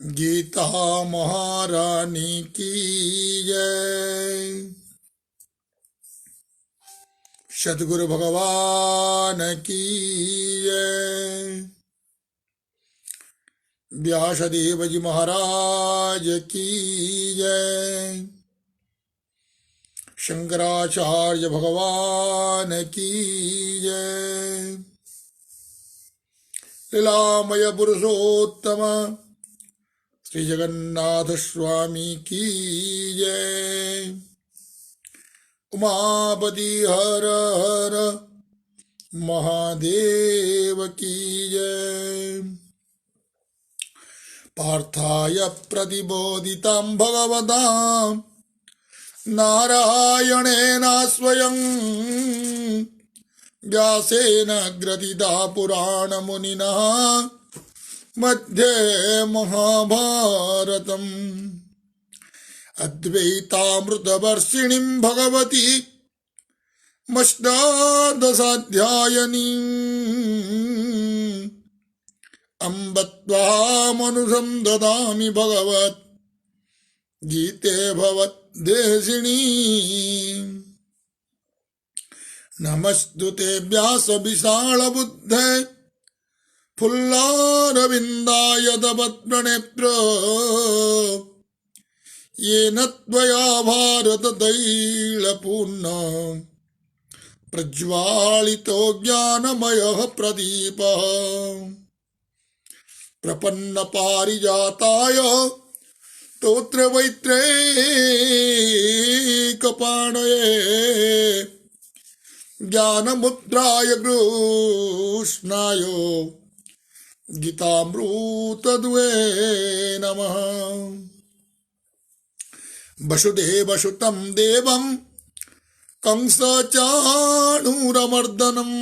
गीता महारानी की जय। सद्गुरु भगवान की जय। व्यासदेव जी महाराज की जय। शंकराचार्य भगवान की जय। लीलामय पुरुषोत्तम श्री जगन्नाथ स्वामी की जय। उमापति हर हर महादेव की जय। पार्थाय प्रतिबोधितां भगवतां नारायणेन स्वयं व्यासेन ग्रथिता पुराणमुनिना मध्ये महाभारतम्। अद्वैतामृतवर्षिणीं भगवती अष्टादशाध्यायिनीम् अम्ब त्वामनुजं ददामि भगवत् गीते भवद्देशिणी। नमस्तुते व्यास विशाल बुद्धे फुल्लारविन्दाय तवत्प्रणेत्र। येन त्वया भारत तैलपूर्ण प्रज्वालितो ज्ञानमयः प्रदीपः। प्रपन्न पारिजाताय स्तोत्रवैत्रैकपाणये ज्ञानमुद्राय कृष्णाय गीतामृतद्वये नमः। वसुदेवसुतं देवं कंसचाणूरमर्दनम्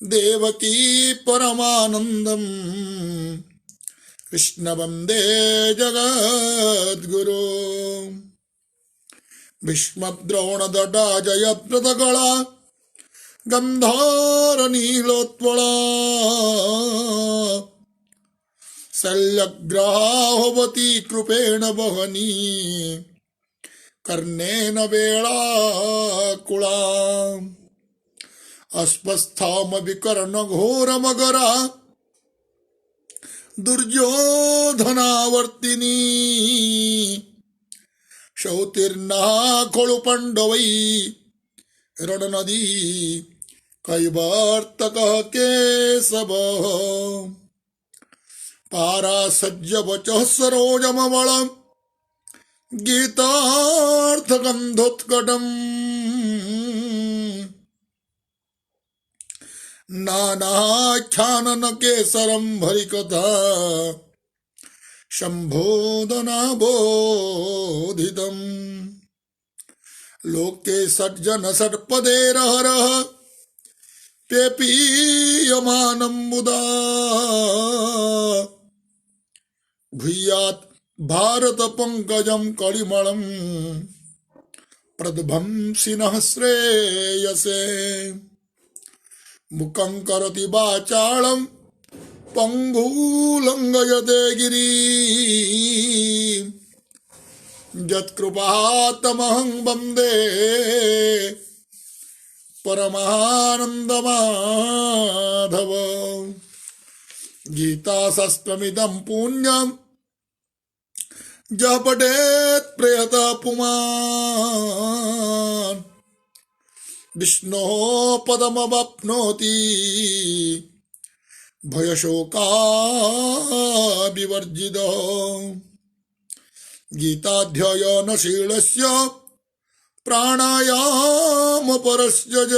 देवकी परमानन्दम् कृष्ण वन्दे जगद्गुरो। भीष्मद्रोणदडा जयद्रथगळा गन्धारनीलोत्पला शल्यग्राहवती कृपेण वहनी कर्णेन वेलाकुला। अस्वस्थामविकर्णघोरमगरा दुर्योधनावर्तिनी शौतीर्णा खलु रणनदी कैवर्तकः केशवः। पारासज्जवचः सरोजमवलम् गीतार्थगन्धोत्कटम्। नानाख्याननकेसरं हरिकथा सम्बोधनाबोधितम्। लोके सज्जन षट्पदेरहरः पेपीयमानं मुदा भूयात् भारत पंकजं कलिमलं प्रध्वंसिनः श्रेयसे। मुखं करोति वाचालं पंगुलंघयते गिरिं यत्कृपातमहं वन्दे परमानन्दमाधव। गीताशास्त्रमिदं पुण्यं यः पठेत् प्रयतः पुमान् विष्णोः पदमवाप्नोति भयशोकाविवर्जितः। गीताध्ययनशीलस्य प्राणायामपरस्य च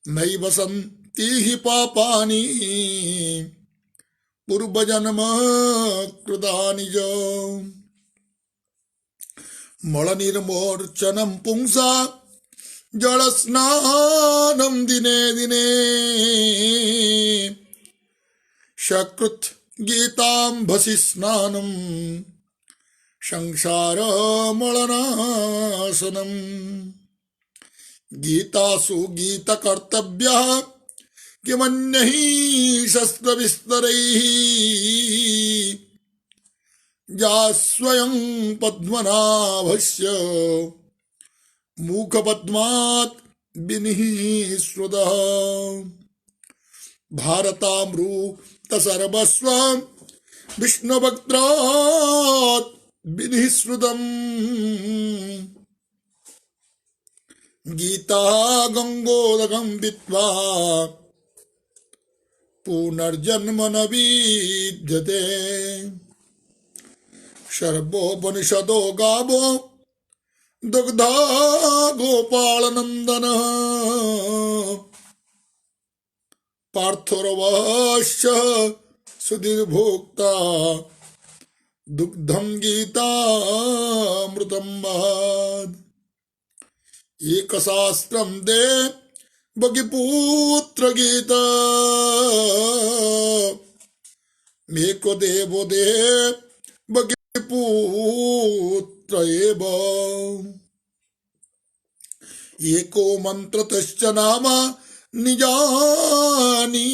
नैव सन्ति हि पापानि पूर्वजन्म कृतानि च। मलनिर्मोर्चनं पुंसा जलस्नानं दिने दिने सकृत् गीताम्भसि स्नानं संसारमलनाशनम्। गीतासु गीतकर्तव्यः किमन्यैः शस्त्रविस्तरैः या स्वयं पद्मनाभस्य मुखपद्मात् विनिःसृतः भारतामृत सर्वस्वं विष्णुवक्त्रात् विनिःसृतम् गीता गंगोदकं विद्वा पुनर्जन्म न विद्यते सर्वोपनिषदो गावो दुग्धा गोपालनंदन पार्थोरवश्य सुधीर्भोक्ता दुग्धं गीतामृतं महत् एकशास्त्रं दे भगिपुत्र गीता मेको देवो दे भगिपुत्र एव एको मंत्रतश्च नाम निजानी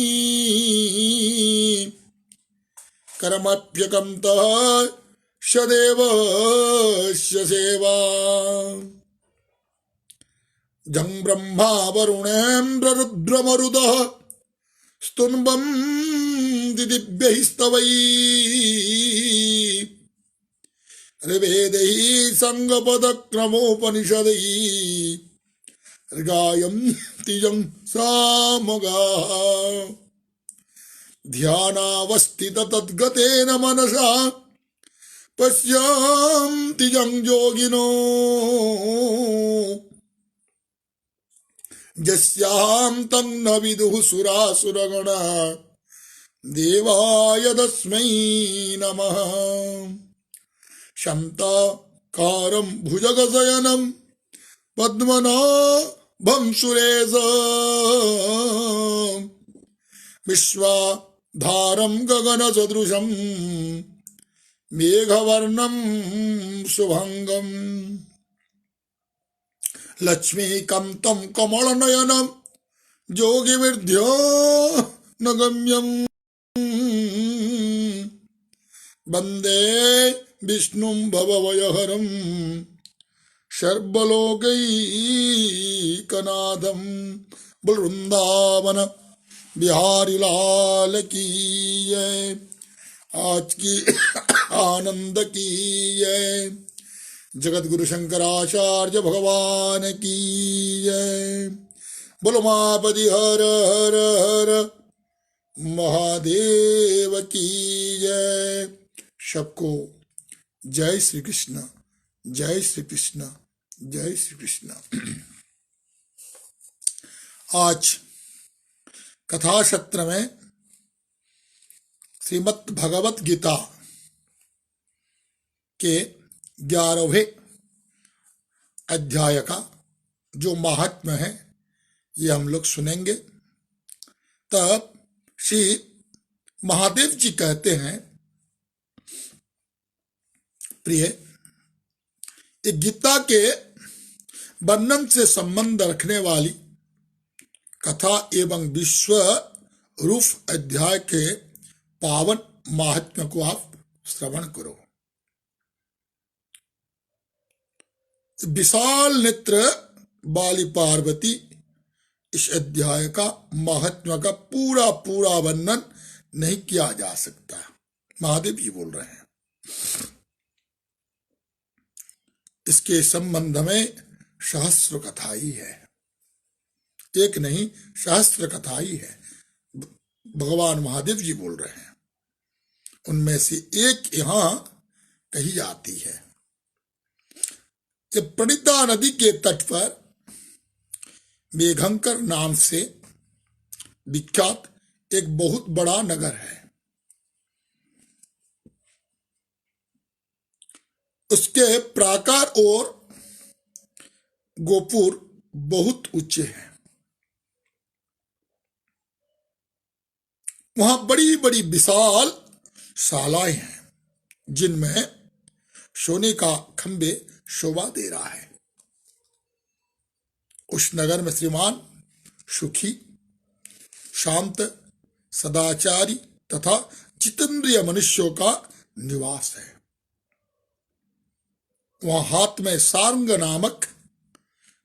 कर्मप्यकंतः सदेवस्य सेवा जं ब्रह्मा वरुणेन्द्र रुद्रमरुदः स्तुन्वं दिव्यैः स्तवैः ऋवेदैः संगपदक्रमोपनिषदैः गायन्ति यं सामगाः ध्यानावस्थित तद्गतेन मनसा पश्यन्ति यं योगिनो यस्यां तं न विदुः सुरासुरगणा देवाय तस्मै नमः शान्ताकारं भुजगशयनं पद्मनाभं सुरेशं विश्वाधारं गगनसदृशं मेघवर्णं शुभंगम् लक्ष्मीकान्तं कमलनयनं योगिविद्यानगम्यं वन्दे विष्णुं भवभयहरं सर्वलोकैकनाथं वृंदावन बिहारी लाल की जय। आज की आनंद की जय। जगत गुरु शंकराचार्य भगवान की जय। बोलो मापति हर हर हर महादेव की जय। सबको जय श्री कृष्ण, जय श्री कृष्ण, जय श्री कृष्ण। आज कथा सत्र में श्रीमद् भगवत गीता के 11वें अध्याय का जो महात्म्य है ये हम लोग सुनेंगे। तब श्री महादेव जी कहते हैं, प्रिय, ये गीता के वर्णन से संबंध रखने वाली कथा एवं विश्व रूप अध्याय के पावन महात्म्य को आप श्रवण करो। विशाल नेत्र बाली पार्वती इस अध्याय का महात्म्य का पूरा पूरा वर्णन नहीं किया जा सकता। महादेव जी बोल रहे हैं, इसके संबंध में सहस्र कथा ही है, एक नहीं सहस्र कथा ही है। भगवान महादेव जी बोल रहे हैं, उनमें से एक यहां कही जाती है। ये प्रणिता नदी के तट पर मेघंकर नाम से विख्यात एक बहुत बड़ा नगर है। उसके प्राकार और गोपुर बहुत ऊंचे हैं। वहां बड़ी बड़ी विशाल शालाएं हैं जिनमें सोने का खंबे शोभा दे रहा है। उस नगर में श्रीमान सुखी शांत, सदाचारी तथा जितेंद्रिय मनुष्यों का निवास है। वहां हाथ में सारंग नामक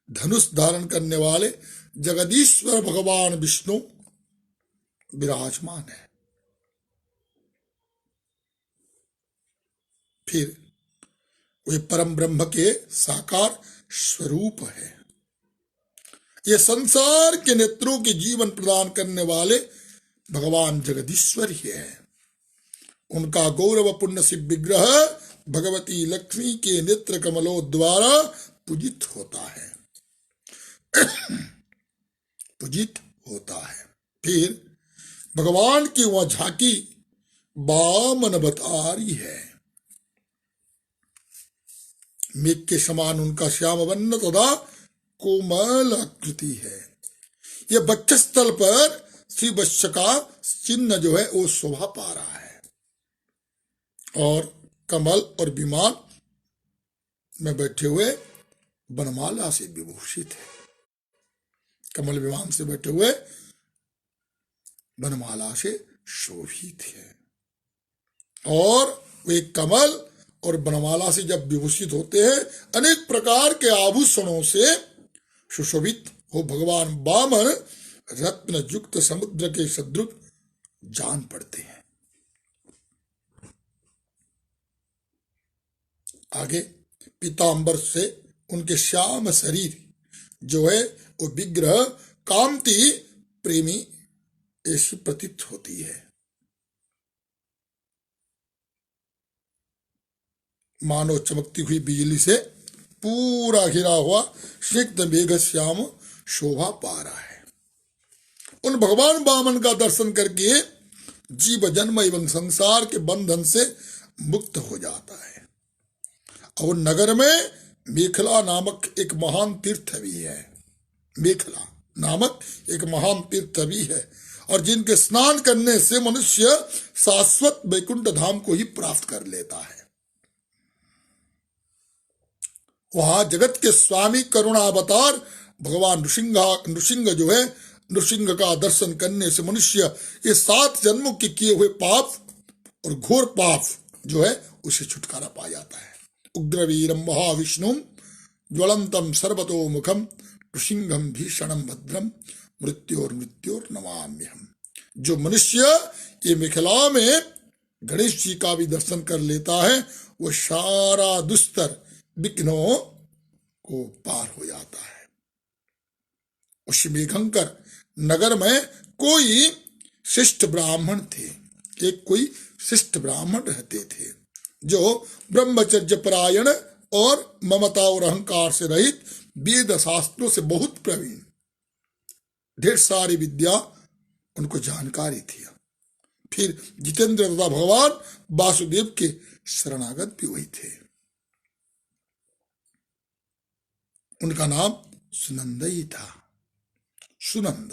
धनुष धारण करने वाले जगदीश्वर भगवान विष्णु विराजमान है। फिर वे परम ब्रह्म के साकार स्वरूप है। ये संसार के नेत्रों के जीवन प्रदान करने वाले भगवान जगदीश्वर ही है। उनका गौरवपूर्ण शिव विग्रह भगवती लक्ष्मी के नेत्र कमलों द्वारा पूजित होता है। पूजित होता है। फिर भगवान की वह झांकी वामन अवतारी है। मेघ के समान उनका श्याम वर्ण तथा कोमल आकृति है। यह वक्षस्थल पर श्री वत्स का चिन्ह जो है वो शोभा पा रहा है और कमल और विमान में बैठे हुए वनमाला से विभूषित है। कमल विमान से बैठे हुए वनमाला से शोभित है और वे कमल और वनमाला से जब विभूषित होते हैं अनेक प्रकार के आभूषणों से सुशोभित हो भगवान वामन रत्न युक्त समुद्र के सदृश जान पड़ते हैं। आगे पीतांबर से उनके श्याम शरीर जो है वो विग्रह कांति प्रेमी ऐसी प्रतीत होती है। मानो चमकती हुई बिजली से पूरा घिरा हुआ स्निग्ध मेघ श्याम शोभा पा रहा है। उन भगवान वामन का दर्शन करके जीव जन्म एवं संसार के बंधन से मुक्त हो जाता है। और नगर में मेखला नामक एक महान तीर्थ भी है। मेखला नामक एक महान तीर्थ भी है और जिनके स्नान करने से मनुष्य शाश्वत वैकुंठ धाम को ही प्राप्त कर लेता है। वहां जगत के स्वामी करुणावतार भगवान नृसिंह जो है नृसिंह का दर्शन करने से मनुष्य ये 7 जन्मों के किए हुए पाप और घोर पाप जो है उसे छुटकारा पा जाता है। उग्रवीरम महाविष्णु ज्वलंतम सर्वतोमुखम नृसिंहम भीषणम भद्रम मृत्योर नमाम्यहम। जो मनुष्य ये मिथिला में गणेश जी का भी दर्शन कर लेता है वो सारा दुस्तर विघ्नों को पार हो जाता है। उस मेघंकर नगर में कोई शिष्ट ब्राह्मण थे। एक कोई शिष्ट ब्राह्मण रहते थे जो ब्रह्मचर्य परायण और ममता और अहंकार से रहित वेद शास्त्रों से बहुत प्रवीण, ढेर सारी विद्या उनको जानकारी थी। फिर जितेंद्र तथा भगवान वासुदेव के शरणागत भी वही थे। उनका नाम सुनंद ही था। सुनंद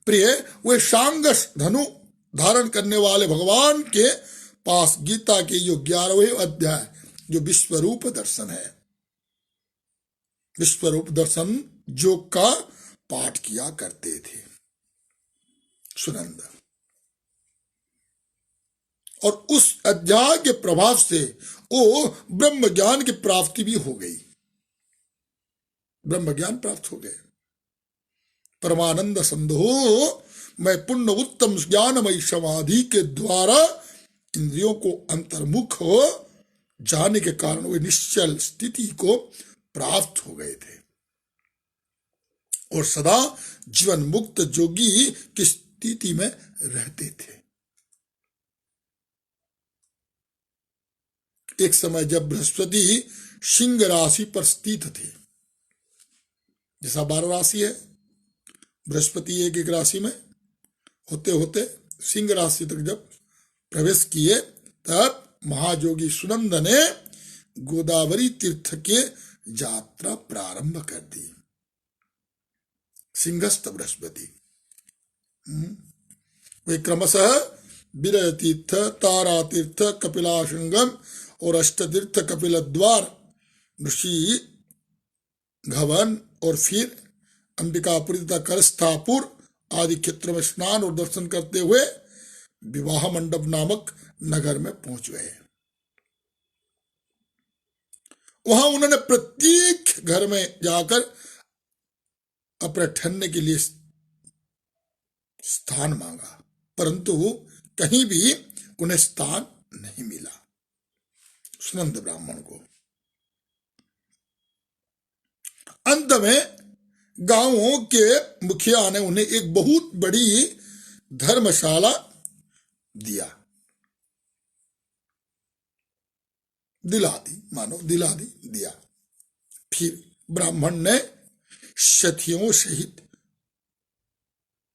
प्रिय वे शांग धनु धारण करने वाले भगवान के पास गीता के जो 11वें अध्याय जो विश्वरूप दर्शन है, विश्वरूप दर्शन योग का पाठ किया करते थे सुनंद। और उस अध्याय के प्रभाव से वो ब्रह्म ज्ञान की प्राप्ति भी हो गई। ब्रह्म ज्ञान प्राप्त हो गए। परमानंद संधो मैं पुण्य उत्तम ज्ञानमय समाधि के द्वारा इंद्रियों को अंतर्मुख हो जाने के कारण वे निश्चल स्थिति को प्राप्त हो गए थे और सदा जीवन मुक्त जोगी की स्थिति में रहते थे। एक समय जब बृहस्पति सिंह राशि पर स्थित थे, जैसा 12 राशि है, बृहस्पति एक राशि में होते होते सिंह राशि तक जब प्रवेश किए तब महायोगी सुनंद ने गोदावरी तीर्थ के यात्रा प्रारंभ कर दी। सिंहस्थ बृहस्पति वे क्रमशः विरय तीर्थ, तारा तीर्थ, कपिला संगम और अष्टतीर्थ कपिल द्वार, ऋषि घवन और फिर अंबिकापुरी तथा करस्थापुर आदि क्षेत्रों में स्नान और दर्शन करते हुए विवाह मंडप नामक नगर में पहुंच गए। वहां उन्होंने प्रत्येक घर में जाकर अपने ठहरने के लिए स्थान मांगा, परंतु कहीं भी उन्हें स्थान नहीं मिला। सुनंद ब्राह्मण को अंत में गांवों के मुखिया ने उन्हें एक बहुत बड़ी धर्मशाला दिला दिया। फिर ब्राह्मण ने सखियों सहित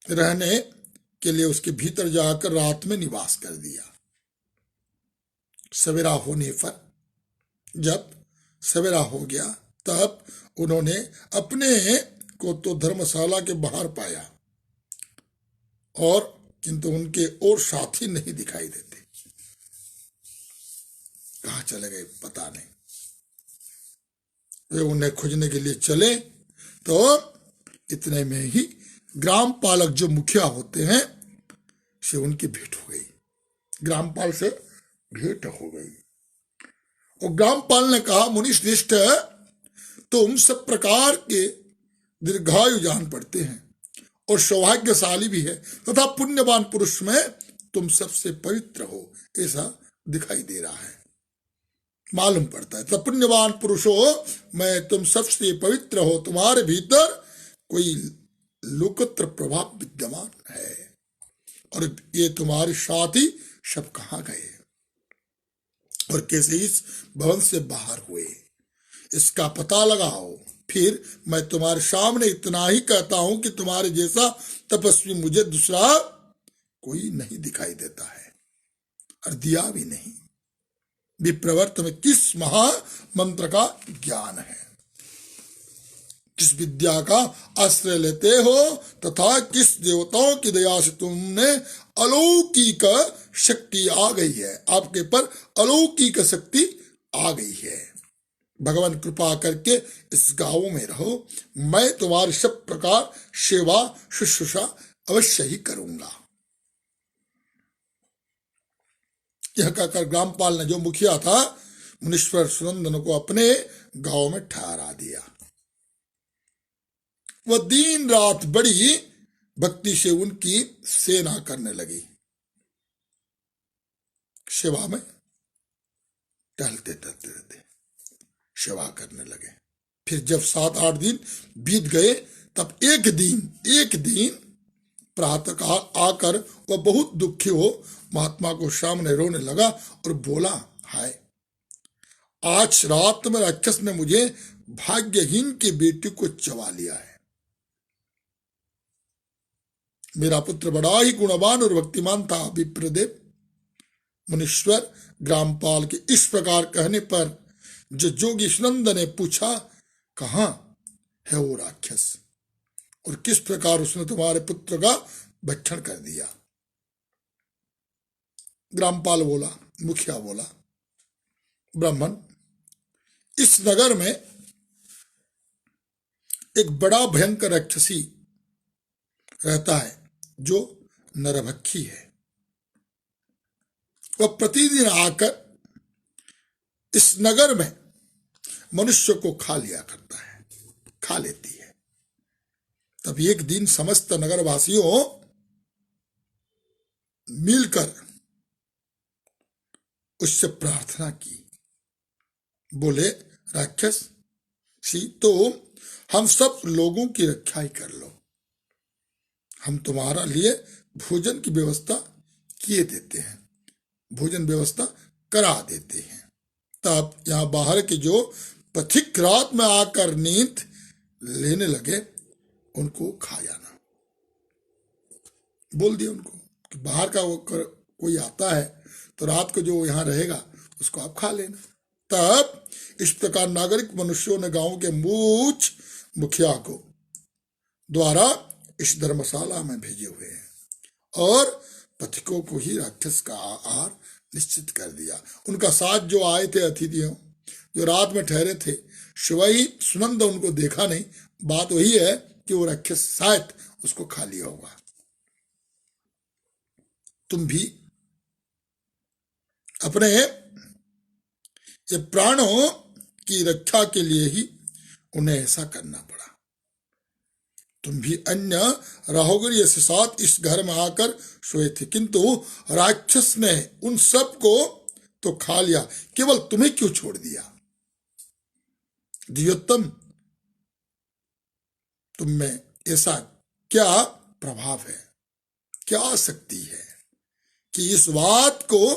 रहने के लिए उसके भीतर जाकर रात में निवास कर दिया। सवेरा होने पर जब सवेरा हो गया तब उन्होंने अपने को तो धर्मशाला के बाहर पाया, और किंतु उनके और साथी नहीं दिखाई देते। कहाँ चले गए पता नहीं। वे उन्हें खोजने के लिए चले तो इतने में ही ग्राम पालक जो मुखिया होते हैं से उनकी भेंट हो गई। ग्रामपाल से भेंट हो गई और ग्रामपाल ने कहा, मुनिश्रेष्ठ तुम सब प्रकार के दीर्घायु जान पड़ते हैं और सौभाग्यशाली भी है तथा पुण्यवान पुरुष में तुम सबसे पवित्र हो, ऐसा दिखाई दे रहा है, मालूम पड़ता है। तब पुण्यवान पुरुष हो, मैं तुम सबसे पवित्र हो, तुम्हारे भीतर कोई लोकत्र प्रभाव विद्यमान है, और ये तुम्हारे साथी सब कहाँ गए और कैसे इस भवन से बाहर हुए, इसका पता लगाओ। फिर मैं तुम्हारे सामने इतना ही कहता हूं कि तुम्हारे जैसा तपस्वी मुझे दूसरा कोई नहीं दिखाई देता है, और दिया भी नहीं। विप्रवर्त में किस महामंत्र का ज्ञान है, किस विद्या का आश्रय लेते हो, तथा किस देवताओं की दया से तुमने अलौकिक शक्ति आ गई है, आपके पर अलौकिक शक्ति आ गई है। भगवान कृपा करके इस गांव में रहो, मैं तुम्हारी सब प्रकार सेवा शुश्रूषा अवश्य ही करूंगा। यह कहकर ग्रामपाल ने, जो मुखिया था, मुनीश्वर सुनंदन को अपने गांव में ठहरा दिया। वह दिन रात बड़ी भक्ति से उनकी सेना करने लगी, सेवा में टहलते टहलते रहते, सेवा करने लगे। फिर जब 7-8 दिन बीत गए तब एक दिन प्रातःकाल आकर वह बहुत दुखी हो महात्मा को सामने रोने लगा और बोला, हाय, आज रात में राक्षस ने मुझे भाग्यहीन की बेटी को चबा लिया है। मेरा पुत्र बड़ा ही गुणवान और भक्तिमान था। विप्रदेव मुनीश्वर ग्रामपाल के इस प्रकार कहने पर जो जोगी सुनंद ने पूछा, कहाँ है वो राक्षस और किस प्रकार उसने तुम्हारे पुत्र का भक्षण कर दिया। ग्रामपाल बोला, मुखिया बोला, ब्राह्मण, इस नगर में एक बड़ा भयंकर राक्षसी रहता है जो नरभक्षी है। वह प्रतिदिन आकर इस नगर में मनुष्य को खा लेती है। तब एक दिन समस्त नगरवासियों मिलकर उससे प्रार्थना की। बोले, राक्षस सी, तो हम सब लोगों की रक्षा ही कर लो, हम तुम्हारा लिए भोजन की व्यवस्था किए देते हैं, भोजन व्यवस्था करा देते हैं। तब यहाँ बाहर के जो पथिक रात में आकर नींद लेने लगे उनको खा जाना। बोल दिया उनको कि बाहर का वो कोई आता है तो रात को जो यहाँ रहेगा उसको आप खा लेना। तब इस प्रकार नागरिक मनुष्यों ने गांव के मूछ मुखिया को द्वारा इस धर्मशाला में भेजे हुए हैं और पथिकों को ही राक्षस का आहार निश्चित कर दिया। उनका साथ जो आए थे अतिथियों, जो रात में ठहरे थे, शिवाई सुनंद उनको देखा नहीं। बात वही है कि वो राक्षस शायद उसको खा लिया होगा। तुम भी अपने ये प्राणों की रक्षा के लिए ही उन्हें ऐसा करना पड़ा। तुम भी अन्य राहुगरी के साथ इस घर में आकर सोए थे, किंतु राक्षस ने उन सब को तो खा लिया, केवल तुम्हें क्यों छोड़ दिया? दिव्योत्तम, तुम में ऐसा क्या प्रभाव है, क्या शक्ति है कि इस बात को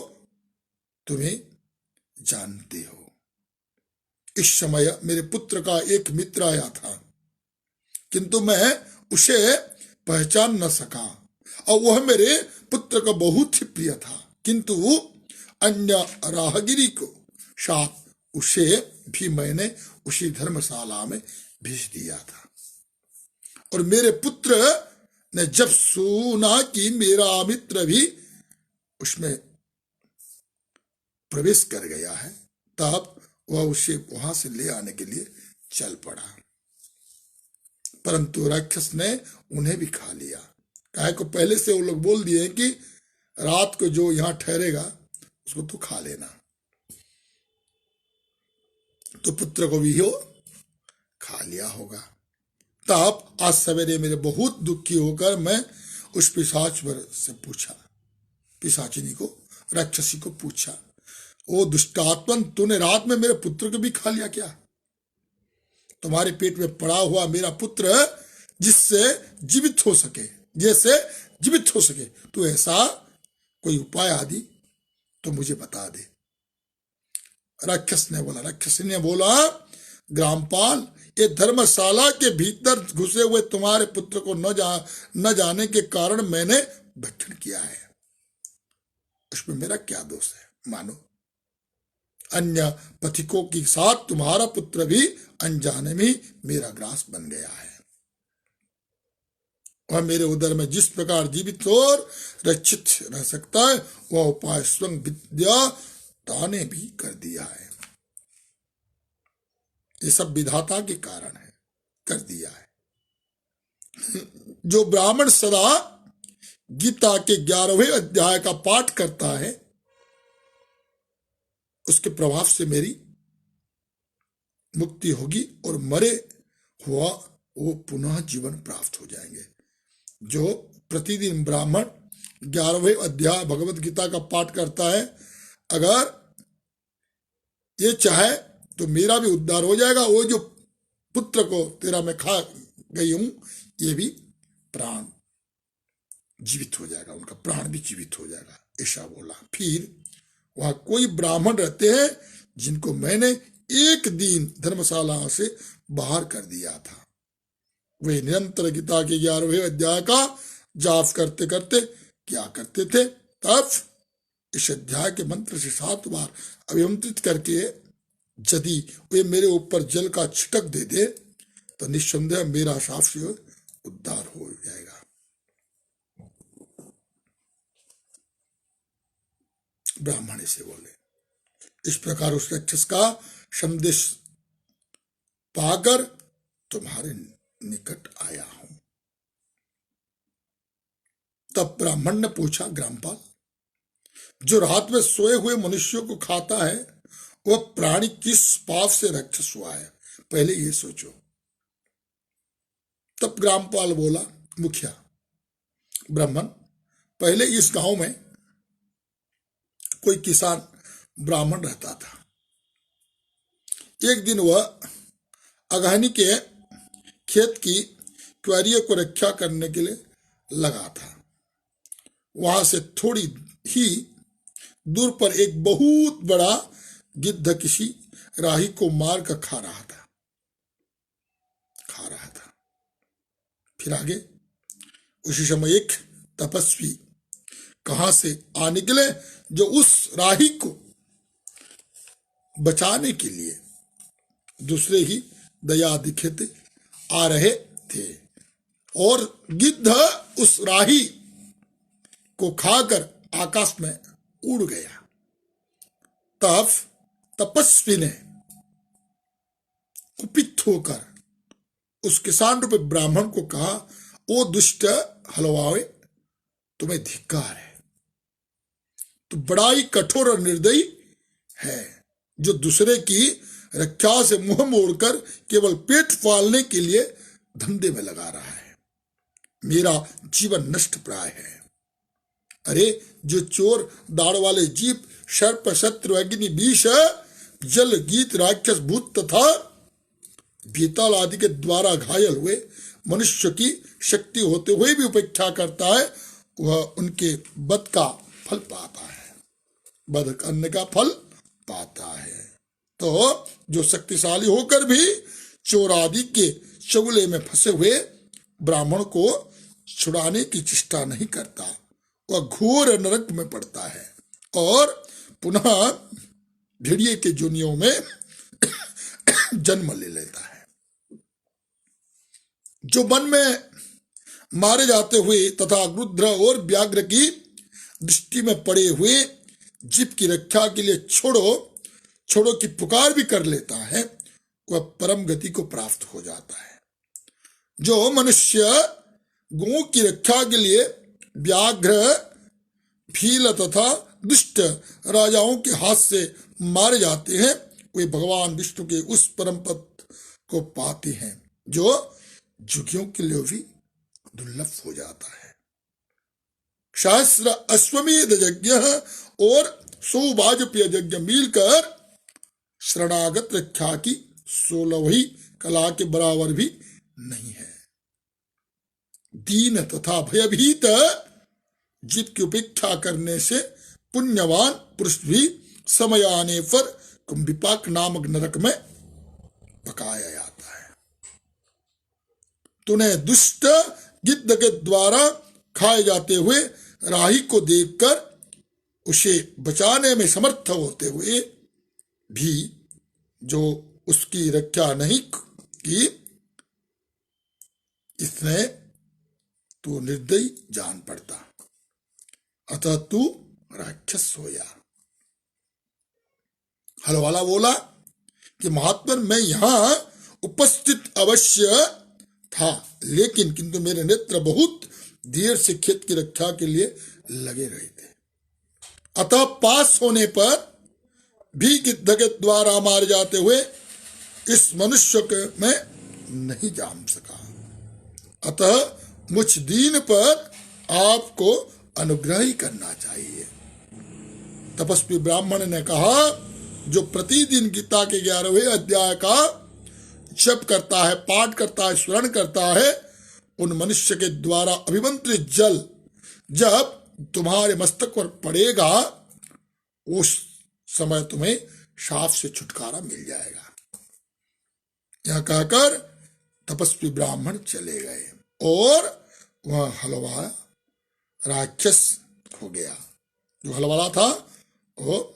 तुम्हें जानते हो? इस समय मेरे पुत्र का एक मित्र आया था, किंतु मैं उसे पहचान न सका, और वह मेरे पुत्र का बहुत ही प्रिय था, किंतु अन्य राहगिरी को साथ उसे भी मैंने उसी धर्मशाला में भेज दिया था। और मेरे पुत्र ने जब सुना कि मेरा मित्र भी उसमें प्रवेश कर गया है, तब वह उसे वहां से ले आने के लिए चल पड़ा, परंतु राक्षस ने उन्हें भी खा लिया। काहे को पहले से वो लोग बोल दिए कि रात को जो यहां ठहरेगा उसको तो खा लेना, तो पुत्र को भी हो खा लिया होगा। तब आज सवेरे मेरे बहुत दुखी होकर मैं उस पिशाच से पूछा, पिशाचिनी को, राक्षसी को पूछा, ओ दुष्टात्मन, तूने रात में मेरे पुत्र को भी खा लिया क्या? तुम्हारे पेट में पड़ा हुआ मेरा पुत्र जिससे जीवित हो सके, जैसे जीवित हो सके, तो ऐसा कोई उपाय आदि तो मुझे बता दे। राक्षसी ने बोला, ग्रामपाल, ये धर्मशाला के भीतर घुसे हुए तुम्हारे पुत्र को न जाने के कारण मैंने भक्षण किया है, उसमें मेरा क्या दोष है? मानो अन्य पथिकों के साथ तुम्हारा पुत्र भी अनजाने में मेरा ग्रास बन गया है। वह मेरे उदर में जिस प्रकार जीवित और रक्षित रह सकता है, वह उपाय स्वयं विद्या ने भी कर दिया है। ये सब विधाता के कारण है, कर दिया है। जो ब्राह्मण सदा गीता के 11वें अध्याय का पाठ करता है, उसके प्रभाव से मेरी मुक्ति होगी और मरे हुआ वो पुनः जीवन प्राप्त हो जाएंगे। जो प्रतिदिन ब्राह्मण 11वें अध्याय भगवत गीता का पाठ करता है, अगर ये चाहे तो मेरा भी उद्धार हो जाएगा। वो जो पुत्र को तेरा मैं खा गई हूं, ये भी प्राण जीवित हो जाएगा, उनका प्राण भी जीवित हो जाएगा, ऐसा बोला। फिर वहां कोई ब्राह्मण रहते हैं जिनको मैंने एक दिन धर्मशाला से बाहर कर दिया था। वे निरंतर गीता के 11वें अध्याय का जाप करते करते क्या करते थे, तब इस अध्याय के मंत्र से 7 बार अभिमंत्रित करके यदि वे मेरे ऊपर जल का छिटक दे दे तो निस्संदेह मेरा शाप से उद्धार हो जाएगा। ब्राह्मण से बोले, इस प्रकार उस राक्षस का संदेश पाकर तुम्हारे निकट आया हूं। तब ब्राह्मण ने पूछा, ग्रामपाल, जो रात में सोए हुए मनुष्यों को खाता है, वह प्राणी किस पाप से राक्षस हुआ है, पहले ये सोचो। तब ग्रामपाल बोला, मुखिया ब्राह्मण, पहले इस गांव में कोई किसान ब्राह्मण रहता था। एक दिन वह अगहनी के खेत की क्यारियों को रक्षा करने के लिए लगा था। वहां से थोड़ी ही दूर पर एक बहुत बड़ा गिद्ध किसी राही को मार कर खा रहा था। फिर आगे उसी समय एक तपस्वी कहां से आ निकले, जो उस राही को बचाने के लिए दूसरे ही दया दिखाते आ रहे थे, और गिद्ध उस राही को खाकर आकाश में उड़ गया। तब तपस्वी ने कुपित होकर उस किसान रूपी ब्राह्मण को कहा, ओ दुष्ट हलवावे, तुम्हें धिक्कार है। तो बड़ा ही कठोर और निर्दयी है, जो दूसरे की रक्षा से मुंह मोड़कर केवल पेट पालने के लिए धंधे में लगा रहा है। मेरा जीवन नष्ट प्राय है। अरे जो चोर, दाढ़ वाले जीव, सर्प, शत्रु, अग्नि, विष, जल, गीत, राक्षस, भूत तथा बेताल आदि के द्वारा घायल हुए मनुष्य की शक्ति होते हुए भी उपेक्षा करता है, वह उनके वध का फल पाता है, वध करने का फल पाता है। तो जो शक्तिशाली होकर भी चोर आदि के चुगले में फंसे हुए ब्राह्मण को छुड़ाने की चेष्टा नहीं करता, वह घोर नरक में पड़ता है और पुनः भेड़िए के जोनियों में जन्म ले लेता है। जो वन में मारे जाते हुए तथा गृध्र और व्याघ्र की दृष्टि में पड़े हुए जीव की रक्षा के लिए छोड़ो छोड़ो की पुकार भी कर लेता है, वह परम गति को प्राप्त हो जाता है। जो मनुष्य गौ की रक्षा के लिए व्याघ्र, भील तथा दुष्ट राजाओं के हाथ से मारे जाते हैं, वे भगवान विष्णु के उस परम पद को पाते हैं जो जुगियों के लिए भी दुर्लभ हो जाता है। सहस्र अश्वमेध यज्ञ और 100 वाजपेय यज्ञ मिलकर शरणागत रक्षा की 16वीं कला के बराबर भी नहीं है। दीन तथा भयभीत जीव की उपेक्षा करने से पुण्यवान पुरुष भी समय आने पर कुंभिपाक नामक नरक में पकाया जाता है। तूने दुष्ट गिद्ध के द्वारा खाए जाते हुए राही को देखकर उसे बचाने में समर्थ होते हुए भी जो उसकी रक्षा नहीं की, इसने तू निर्दयी जान पड़ता, अतः तू राक्षस होया। हलवाला बोला कि महात्मन, मैं यहां उपस्थित अवश्य था, लेकिन किंतु मेरे नेत्र बहुत देर से खेत की रक्षा के लिए लगे रहे थे, अतः पास होने पर भी गिद्ध के द्वारा मारे जाते हुए इस मनुष्य के मैं नहीं जान सका। अतः मुझ दीन पर आपको अनुग्रह ही करना चाहिए। तपस्वी ब्राह्मण ने कहा, जो प्रतिदिन गीता के 11वें अध्याय का जप करता है, पाठ करता है, स्मरण करता है, उन मनुष्य के द्वारा अभिमंत्रित जल जब तुम्हारे मस्तक पर पड़ेगा, उस समय तुम्हें शाप से छुटकारा मिल जाएगा। यह कहकर तपस्वी ब्राह्मण चले गए और वह हलवा राक्षस हो गया। जो हलवाला था, वो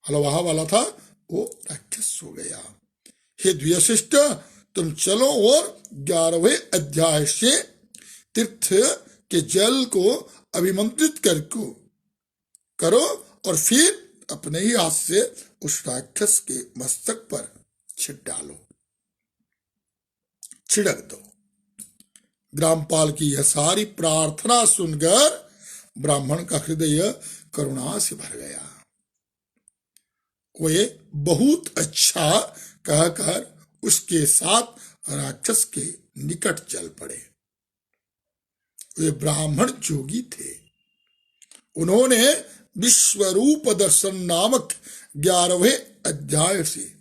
हलवा वाला था, वो राक्षस हो गया। हे द्विशिष्ट, तुम चलो और 11वें अध्याय से तीर्थ के जल को अभिमंत्रित करो और फिर अपने ही हाथ से उस राक्षस के मस्तक पर छिड़क दो। ग्रामपाल की यह सारी प्रार्थना सुनकर ब्राह्मण का हृदय करुणा से भर गया। वे बहुत अच्छा कहकर उसके साथ राक्षस के निकट चल पड़े। वे ब्राह्मण जोगी थे। उन्होंने विश्वरूप दर्शन नामक 11वें अध्याय से,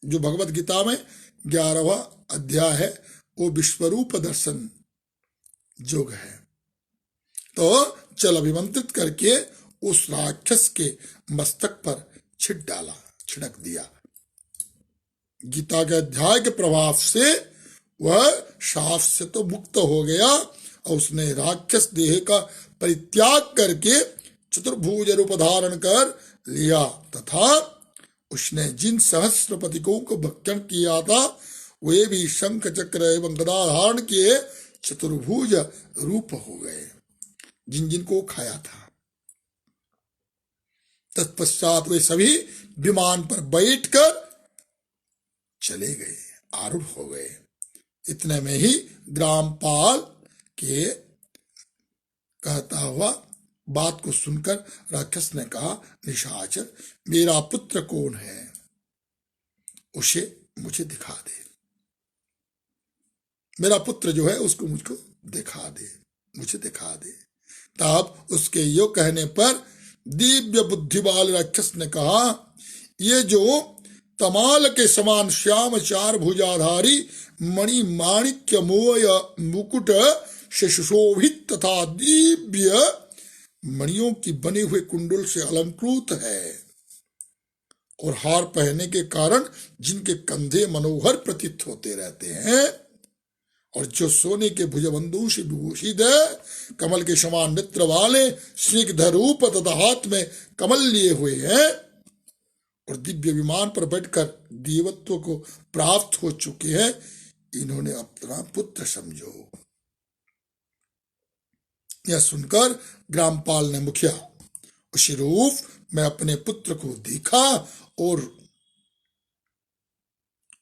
जो भगवत गीता में 11वां अध्याय है, वो विश्वरूप दर्शन योग है, तो चल अभिमंत्रित करके उस राक्षस के मस्तक पर छिड़क दिया। गीता के अध्याय के प्रभाव से वह शाप से तो मुक्त हो गया और उसने राक्षस देह का परित्याग करके चतुर्भुज रूप धारण कर लिया तथा उसने जिन सहस्त्रपतिकों को भक्षण किया था, वे भी शंख चक्र एवं गदा धारण किए चतुर्भुज रूप हो गए, जिन जिनको खाया था। तत्पश्चात वे सभी विमान पर बैठकर चले गए, आरूढ़ हो गए। इतने में ही ग्रामपाल के कहता हुआ बात को सुनकर राक्षस ने कहा, निशाचर, मेरा पुत्र कौन है, उसे मुझे दिखा दे। मेरा पुत्र जो है उसको मुझको दिखा दे, मुझे दिखा दे। तब उसके यो कहने पर दिव्य बुद्धि वाले राक्षस ने कहा, ये जो तमाल के समान श्याम चार भुजाधारी मणि माणिक्य मोय मुकुट से सुशोभित तथा दिव्य मणियों की बने हुए कुंडल से अलंकृत है और हार पहनने के कारण जिनके कंधे मनोहर प्रतीत होते रहते हैं और जो सोने के भुजबंधों से विभूषित है, कमल के समान नेत्र वाले, स्निग्ध रूप तथा हाथ में कमल लिए हुए हैं और दिव्य विमान पर बैठकर देवत्व को प्राप्त हो चुके हैं, इन्होंने अपना पुत्र समझो। यह सुनकर ग्रामपाल ने मुखिया उसी रूप में अपने पुत्र को देखा और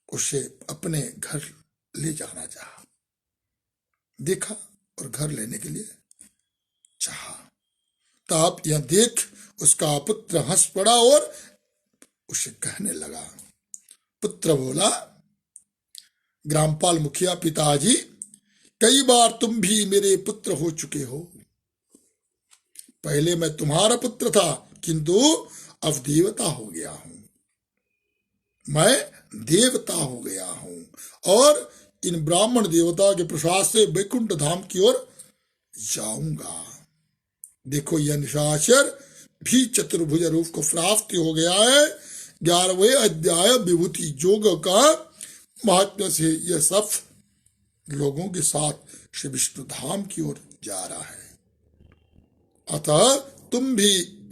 उसे अपने घर ले जाना चाहा। देखा और घर लेने के लिए चाहा। तब यह देख उसका पुत्र हंस पड़ा और उसे कहने लगा। पुत्र बोला, ग्रामपाल मुखिया, पिताजी, कई बार तुम भी मेरे पुत्र हो चुके हो। पहले मैं तुम्हारा पुत्र था, किंतु अब देवता हो गया हूं। मैं देवता हो गया हूं और इन ब्राह्मण देवता के प्रसाद से वैकुंठ धाम की ओर जाऊंगा। देखो, यह निशाचर भी चतुर्भुज रूप को प्राप्त हो गया है। 11वें अध्याय विभूति योग का महात्म्य से यह सब लोगों के साथ श्री विष्णु धाम की ओर जा रहा है। अतः तुम भी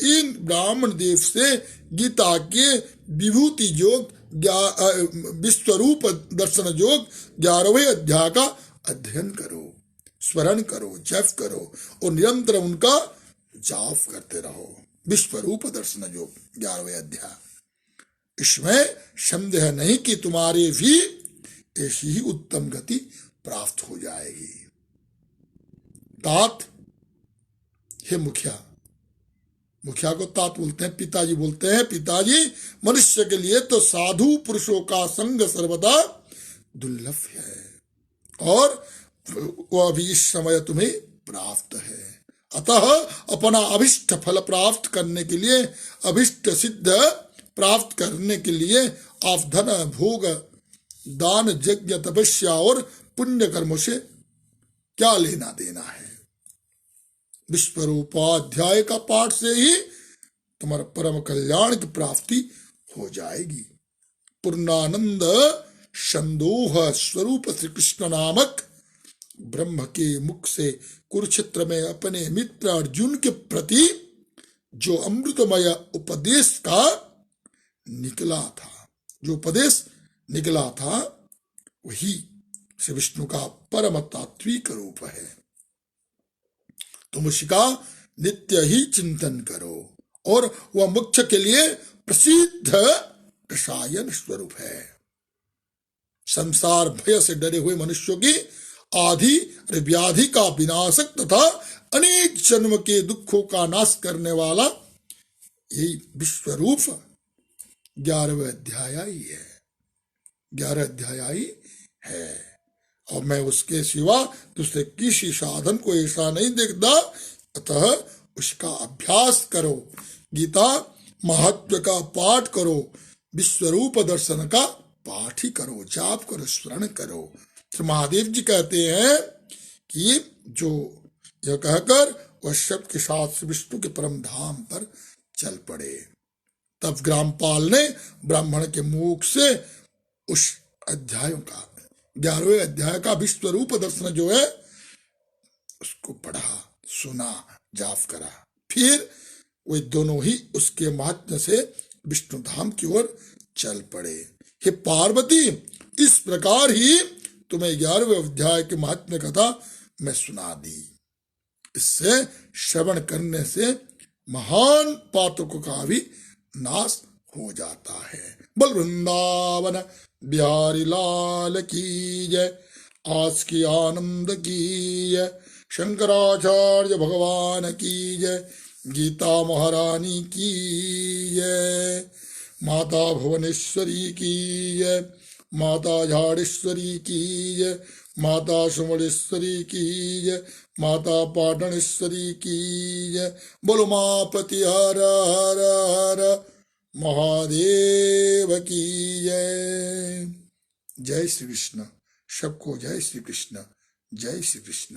इन ब्राह्मण देव से गीता के विभूति योग विश्वरूप दर्शन योग 11वें अध्याय का अध्ययन करो, स्मरण करो, जप करो और निरंतर उनका जाप करते रहो। विश्वरूप दर्शन योग 11वें अध्याय, इसमें संदेह नहीं कि तुम्हारे भी ऐसी ही उत्तम गति प्राप्त हो जाएगी। तात, हे मुखिया, मुखिया को तात बोलते हैं, पिताजी बोलते हैं, पिताजी, मनुष्य के लिए तो साधु पुरुषों का संग सर्वदा दुर्लभ है और वह भी इस समय तुम्हें प्राप्त है। अतः अपना अभिष्ट फल प्राप्त करने के लिए, अभिष्ट सिद्ध प्राप्त करने के लिए आप धन, भोग, दान, यज्ञ, तपस्या और पुण्य कर्मों से क्या लेना देना है। विश्वरूपाध्याय का पाठ से ही तुम्हारा परम कल्याण की प्राप्ति हो जाएगी। पूर्णानंद संदोह स्वरूप श्री कृष्ण नामक ब्रह्म के मुख से कुरुक्षेत्र में अपने मित्र अर्जुन के प्रति जो अमृतमय उपदेश का निकला था, जो उपदेश निकला था, वही श्री विष्णु का परम तात्विक रूप है। तुम उसका नित्य ही चिंतन करो और वह मोक्ष के लिए प्रसिद्ध रसायन स्वरूप है। संसार भय से डरे हुए मनुष्यों की आदि व्याधि का विनाशक तथा अनेक जन्म के दुखों का नाश करने वाला यही विश्वरूप 11वें अध्याय ही है। 11 अध्याय ही है और मैं उसके सिवा दूसरे किसी साधन को ऐसा नहीं देखता। अतः उसका अभ्यास करो, गीता महात्म्य का पाठ करो, विश्वरूप दर्शन का पाठ ही करो, जाप करो, स्मरण करो। श्री महादेव जी कहते हैं कि जो यह कहकर वह शब्द के साथ विष्णु के परम धाम पर चल पड़े। तब ग्रामपाल ने ब्राह्मण के मुख से उस अध्यायों का 11वें अध्याय का विश्वरूप दर्शन जो है उसको पढ़ा, सुना, जाप करा। फिर वे दोनों ही उसके महात्म्य से विष्णु धाम की ओर चल पड़े। हे पार्वती, इस प्रकार ही तुम्हें 11वें अध्याय के महात्म्य कथा मैं सुना दी। इससे श्रवण करने से महान पातकों का भी नाश हो जाता है। बोल वृंदावन बिहारी लाल की जय। आज की आनंद की जय। शंकराचार्य भगवान की जय। गीता महारानी की जय। माता भुवनेश्वरी की जय। माता झाड़ेश्वरी की जय। माता सुमणेश्वरी की जय। माता पाटनेश्वरी की जय। बोलो माँ प्रतिहार हर हर महादेव की जय। जय श्री कृष्ण। सबको जय श्री कृष्ण। जय श्री कृष्ण।